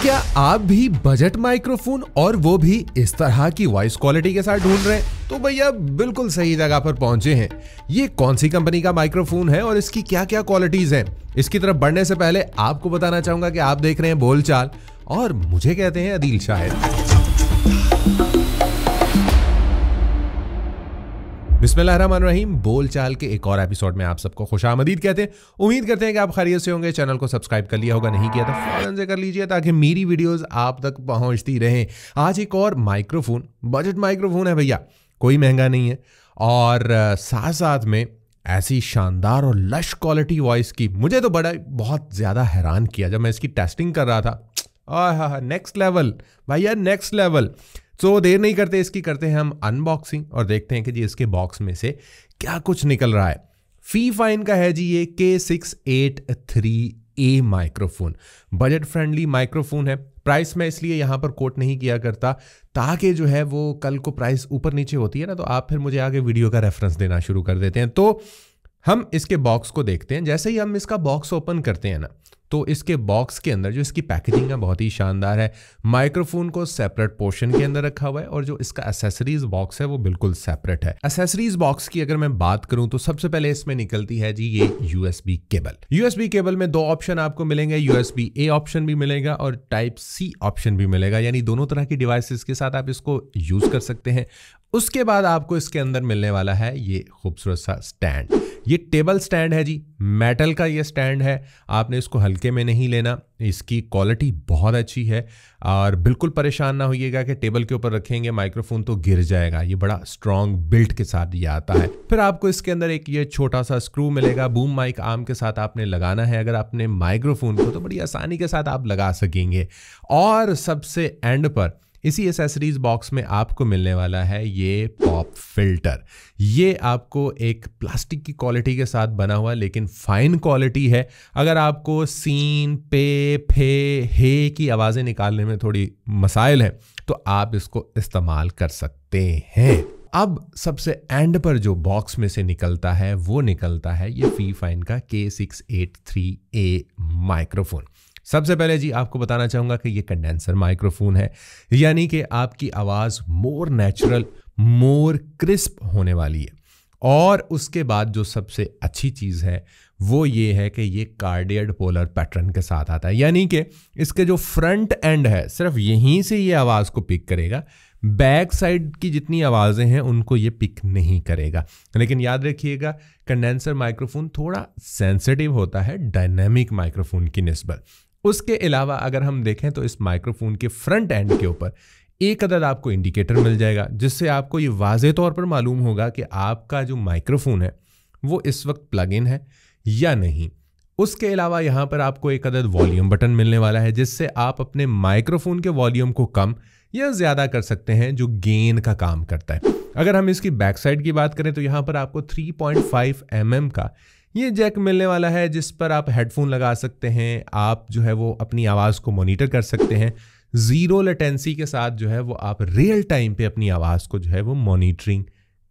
क्या आप भी बजट माइक्रोफोन और वो भी इस तरह की वॉइस क्वालिटी के साथ ढूंढ रहे हैं? तो भैया बिल्कुल सही जगह पर पहुंचे हैं। ये कौन सी कंपनी का माइक्रोफोन है और इसकी क्या क्या क्वालिटीज हैं? इसकी तरफ बढ़ने से पहले आपको बताना चाहूंगा कि आप देख रहे हैं बोलचाल और मुझे कहते हैं अदील शाहिद। बिस्मिल्लाहिर्रहमानिर्रहीम। बोलचाल के एक और एपिसोड में आप सबको खुशामदीद कहते हैं। उम्मीद करते हैं कि आप खैरियत से होंगे। चैनल को सब्सक्राइब कर लिया होगा, नहीं किया तो फौरन से कर लीजिए ताकि मेरी वीडियोस आप तक पहुंचती रहें। आज एक और माइक्रोफोन, बजट माइक्रोफोन है भैया, कोई महंगा नहीं है और साथ साथ में ऐसी शानदार और लश क्वालिटी वॉइस की मुझे तो बहुत ज़्यादा हैरान किया जब मैं इसकी टेस्टिंग कर रहा था। नेक्स्ट लेवल भैया, नेक्स्ट लेवल। तो देर नहीं करते, इसकी करते हैं हम अनबॉक्सिंग और देखते हैं कि जी इसके बॉक्स में से क्या कुछ निकल रहा है। फीफाइन का है जी ये K683A microphone. Budget friendly microphone है। प्राइस में इसलिए यहाँ पर कोट नहीं किया करता ताकि जो है वो कल को प्राइस ऊपर नीचे होती है ना, तो आप फिर मुझे आगे वीडियो का रेफरेंस देना शुरू कर देते हैं। तो हम इसके बॉक्स को देखते हैं। जैसे ही हम इसका बॉक्स ओपन करते हैं ना, तो इसके बॉक्स के अंदर जो इसकी पैकेजिंग है बहुत ही शानदार है। माइक्रोफोन को सेपरेट पोर्शन के अंदर रखा हुआ है और जो इसका एसेसरीज बॉक्स है वो बिल्कुल सेपरेट है। एसेसरीज बॉक्स की अगर मैं बात करूं तो सबसे पहले इसमें निकलती है जी ये USB केबल। USB केबल में दो ऑप्शन आपको मिलेंगे, USB-A ऑप्शन भी मिलेगा और Type-C ऑप्शन भी मिलेगा, यानी दोनों तरह की डिवाइसेस के साथ आप इसको यूज कर सकते हैं। उसके बाद आपको इसके अंदर मिलने वाला है ये खूबसूरत सा स्टैंड। ये टेबल स्टैंड है जी, मेटल का ये स्टैंड है। आपने इसको हल्के में नहीं लेना, इसकी क्वालिटी बहुत अच्छी है और बिल्कुल परेशान ना होइएगा कि टेबल के ऊपर रखेंगे माइक्रोफोन तो गिर जाएगा। ये बड़ा स्ट्रॉन्ग बिल्ट के साथ ये आता है। फिर आपको इसके अंदर एक ये छोटा सा स्क्रू मिलेगा। बूम माइक आर्म के साथ आपने लगाना है अगर आपने माइक्रोफोन को, तो बड़ी आसानी के साथ आप लगा सकेंगे। और सबसे एंड पर इसी एसेसरीज बॉक्स में आपको मिलने वाला है ये पॉप फिल्टर। ये आपको एक प्लास्टिक की क्वालिटी के साथ बना हुआ लेकिन फाइन क्वालिटी है। अगर आपको सीन, पे, फे, हे की आवाज़ें निकालने में थोड़ी मसाइल है तो आप इसको इस्तेमाल कर सकते हैं। अब सबसे एंड पर जो बॉक्स में से निकलता है वो निकलता है ये फीफाइन का K683A माइक्रोफोन। सबसे पहले जी आपको बताना चाहूँगा कि ये कंडेंसर माइक्रोफोन है, यानी कि आपकी आवाज़ मोर नेचुरल, मोर क्रिस्प होने वाली है। और उसके बाद जो सबसे अच्छी चीज़ है वो ये है कि ये कार्डियड पोलर पैटर्न के साथ आता है, यानी कि इसके जो फ्रंट एंड है सिर्फ यहीं से ये आवाज़ को पिक करेगा। बैक साइड की जितनी आवाज़ें हैं उनको ये पिक नहीं करेगा। लेकिन याद रखिएगा कंडेंसर माइक्रोफोन थोड़ा सेंसिटिव होता है डायनेमिक माइक्रोफोन की निस्बत। उसके अलावा अगर हम देखें तो इस माइक्रोफोन के फ्रंट एंड के ऊपर एक अदद आपको इंडिकेटर मिल जाएगा, जिससे आपको ये वाज़े तौर पर मालूम होगा कि आपका जो माइक्रोफोन है वो इस वक्त प्लग इन है या नहीं। उसके अलावा यहाँ पर आपको एक अदद वॉल्यूम बटन मिलने वाला है, जिससे आप अपने माइक्रोफोन के वॉल्यूम को कम या ज़्यादा कर सकते हैं, जो गेन का काम करता है। अगर हम इसकी बैक साइड की बात करें तो यहाँ पर आपको 3.5 mm का ये जैक मिलने वाला है, जिस पर आप हेडफोन लगा सकते हैं। आप जो है वो अपनी आवाज़ को मॉनिटर कर सकते हैं। ज़ीरो लेटेंसी के साथ जो है वो आप रियल टाइम पे अपनी आवाज़ को जो है वो मॉनिटरिंग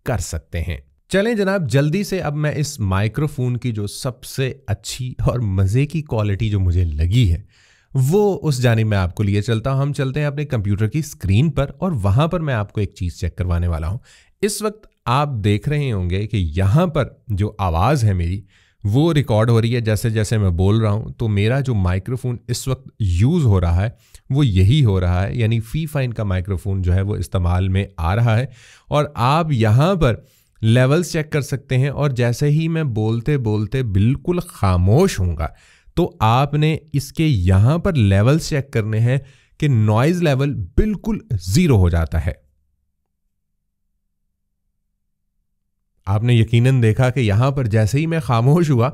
कर सकते हैं। चलें जनाब, जल्दी से अब मैं इस माइक्रोफोन की जो सबसे अच्छी और मज़े की क्वालिटी जो मुझे लगी है वो उस जानिब मैं आपको लिए चलता हूँ। हम चलते हैं अपने कंप्यूटर की स्क्रीन पर और वहाँ पर मैं आपको एक चीज़ चेक करवाने वाला हूँ। इस वक्त आप देख रहे होंगे कि यहाँ पर जो आवाज़ है मेरी वो रिकॉर्ड हो रही है। जैसे जैसे मैं बोल रहा हूँ तो मेरा जो माइक्रोफोन इस वक्त यूज़ हो रहा है वो यही हो रहा है, यानी फीफाइन का माइक्रोफोन जो है वो इस्तेमाल में आ रहा है। और आप यहाँ पर लेवल्स चेक कर सकते हैं और जैसे ही मैं बोलते बोलते बिल्कुल खामोश होऊंगा तो आपने इसके यहाँ पर लेवल्स चेक करने हैं कि नॉइज़ लेवल बिल्कुल 0 हो जाता है। आपने यकीनन देखा कि यहाँ पर जैसे ही मैं खामोश हुआ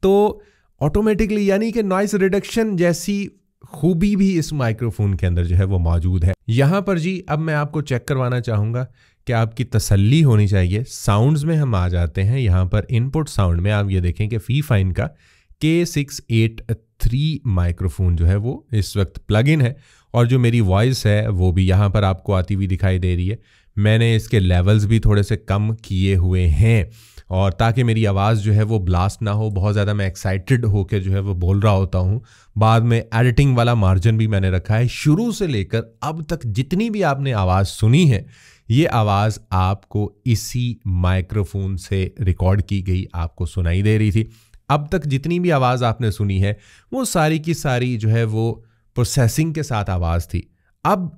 तो ऑटोमेटिकली, यानी कि नॉइस रिडक्शन जैसी खूबी भी इस माइक्रोफोन के अंदर जो है वो मौजूद है। यहाँ पर जी अब मैं आपको चेक करवाना चाहूँगा कि आपकी तसल्ली होनी चाहिए। साउंड्स में हम आ जाते हैं। यहाँ पर इनपुट साउंड में आप ये देखें कि फीफाइन का K683 माइक्रोफोन जो है वो इस वक्त प्लग इन है और जो मेरी वॉइस है वो भी यहाँ पर आपको आती हुई दिखाई दे रही है। मैंने इसके लेवल्स भी थोड़े से कम किए हुए हैं और ताकि मेरी आवाज़ जो है वो ब्लास्ट ना हो, बहुत ज़्यादा मैं एक्साइटेड होकर जो है वो बोल रहा होता हूँ। बाद में एडिटिंग वाला मार्जिन भी मैंने रखा है। शुरू से लेकर अब तक जितनी भी आपने आवाज़ सुनी है, ये आवाज़ आपको इसी माइक्रोफोन से रिकॉर्ड की गई आपको सुनाई दे रही थी। अब तक जितनी भी आवाज़ आपने सुनी है वो सारी की सारी जो है वो प्रोसेसिंग के साथ आवाज़ थी। अब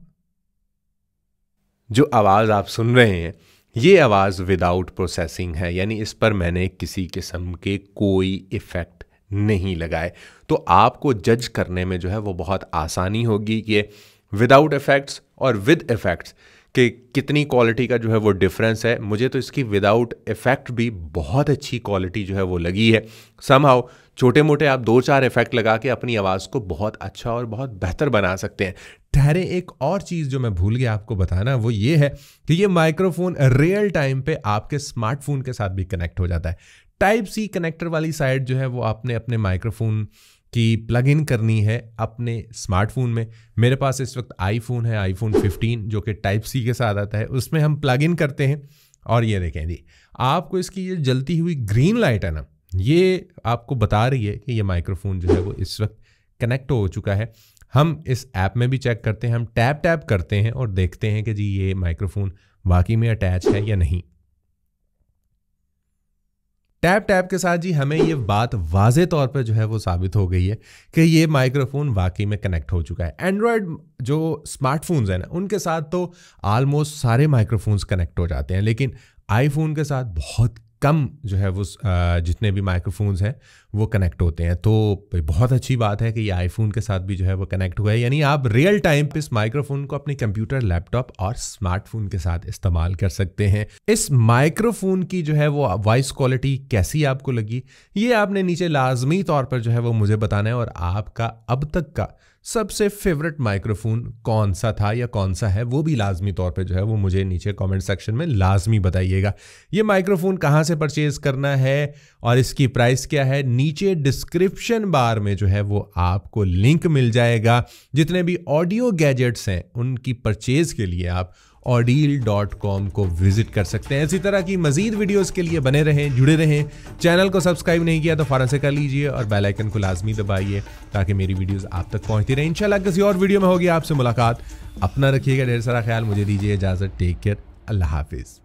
जो आवाज़ आप सुन रहे हैं ये आवाज़ विदाउट प्रोसेसिंग है, यानी इस पर मैंने किसी किस्म के कोई इफ़ेक्ट नहीं लगाए। तो आपको जज करने में जो है वो बहुत आसानी होगी कि विदाउट इफ़ेक्ट्स और विद इफ़ेक्ट्स कि कितनी क्वालिटी का जो है वो डिफरेंस है। मुझे तो इसकी विदाउट इफ़ेक्ट भी बहुत अच्छी क्वालिटी जो है वो लगी है। समहाउ छोटे मोटे आप 2-4 इफ़ेक्ट लगा के अपनी आवाज़ को बहुत अच्छा और बहुत बेहतर बना सकते हैं। ठहरे, एक और चीज़ जो मैं भूल गया आपको बताना, वो ये है कि ये माइक्रोफोन रियल टाइम पे आपके स्मार्टफोन के साथ भी कनेक्ट हो जाता है। टाइप सी कनेक्टर वाली साइड जो है वो आपने अपने माइक्रोफोन की प्लग इन करनी है अपने स्मार्टफोन में। मेरे पास इस वक्त आईफोन है, आईफोन 15 जो कि टाइप सी के साथ आता है, उसमें हम प्लग इन करते हैं और ये देखें जी, आपको इसकी ये जलती हुई ग्रीन लाइट है ना, ये आपको बता रही है कि ये माइक्रोफोन जो है वो इस वक्त कनेक्ट हो चुका है। हम इस ऐप में भी चेक करते हैं, हम टैप करते हैं और देखते हैं कि जी ये माइक्रोफोन वाकई में अटैच है या नहीं। टैप के साथ जी हमें ये बात वाज़े तौर पर जो है वो साबित हो गई है कि ये माइक्रोफोन वाकई में कनेक्ट हो चुका है। एंड्रॉयड जो स्मार्टफोन्स हैं ना, उनके साथ तो ऑलमोस्ट सारे माइक्रोफोन्स कनेक्ट हो जाते हैं, लेकिन आईफोन के साथ बहुत कम जो है वो जितने भी माइक्रोफोन्स हैं वो कनेक्ट होते हैं। तो बहुत अच्छी बात है कि ये आईफोन के साथ भी जो है वो कनेक्ट हुआ है, यानी आप रियल टाइम पे इस माइक्रोफोन को अपने कंप्यूटर, लैपटॉप और स्मार्टफोन के साथ इस्तेमाल कर सकते हैं। इस माइक्रोफोन की जो है वो वॉइस क्वालिटी कैसी आपको लगी, ये आपने नीचे लाजमी तौर पर जो है वो मुझे बताना है। और आपका अब तक का सबसे फेवरेट माइक्रोफोन कौन सा था या कौन सा है, वो भी लाजमी तौर पे जो है वो मुझे नीचे कमेंट सेक्शन में लाजमी बताइएगा। ये माइक्रोफोन कहाँ से परचेज करना है और इसकी प्राइस क्या है, नीचे डिस्क्रिप्शन बार में जो है वो आपको लिंक मिल जाएगा। जितने भी ऑडियो गैजेट्स हैं उनकी परचेज के लिए आप audeal.com को विजिट कर सकते हैं। इसी तरह की मजीद वीडियोस के लिए बने रहें, जुड़े रहें। चैनल को सब्सक्राइब नहीं किया तो फौरन से कर लीजिए और बेल आइकन को लाजमी दबाइए ताकि मेरी वीडियोस आप तक पहुंचती रहे। इंशाल्लाह किसी और वीडियो में होगी आपसे मुलाकात। अपना रखिएगा ढेर सारा ख्याल, मुझे दीजिए इजाज़त। टेक केयर, अल्लाह हाफिज़।